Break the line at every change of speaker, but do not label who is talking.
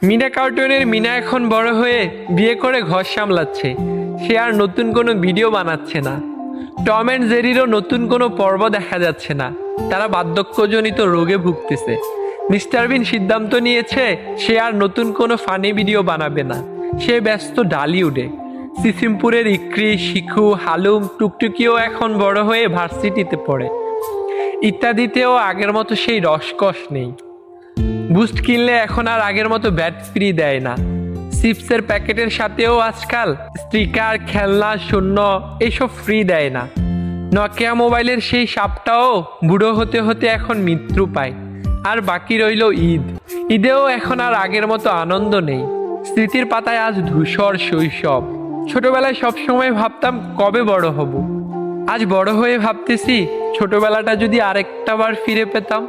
মিনা কার্টুনের মিনা এখন বড় হয়ে বিয়ে করে ঘর সামলাচ্ছে। সে আর নতুন কোনো ভিডিও বানাচ্ছে না। টম অ্যান্ড জেরিরও নতুন কোনো পর্ব দেখা যাচ্ছে না। তারা বার্ধক্যজনিত রোগে ভুগতেছে। মিস্টার বিন সিদ্ধান্ত নিয়েছে সে আর নতুন কোনো ফানি ভিডিও বানাবে না। সে ব্যস্ত ডালিউডে। সিসিমপুরের ইক্রি, শিখু, হালুম, টুকটুকিও এখন বড় হয়ে ভার্সিটিতে পড়ে। ইত্যাদিতেও আগের মতো সেই রসকস নেই। বুস্ট কিনলে এখন আর আগের মতো ব্যাট ফ্রি দেয় না। চিপসের প্যাকেটের সাথেও আজকাল স্টিকার, খেলনা, শূন্য এইসব ফ্রি দেয় না। নকিয়া মোবাইলের সেই সাপটাও বুড়ো হতে হতে এখন মৃত্যু পায়। আর বাকি রইল ঈদ। ঈদেও এখন আর আগের মতো আনন্দ নেই। স্মৃতির পাতায় আজ ধূসর শৈশব। ছোটবেলায় সবসময় ভাবতাম কবে বড় হব। আজ বড় হয়ে ভাবতেছি ছোটবেলাটা যদি আরেকটা বার ফিরে পেতাম।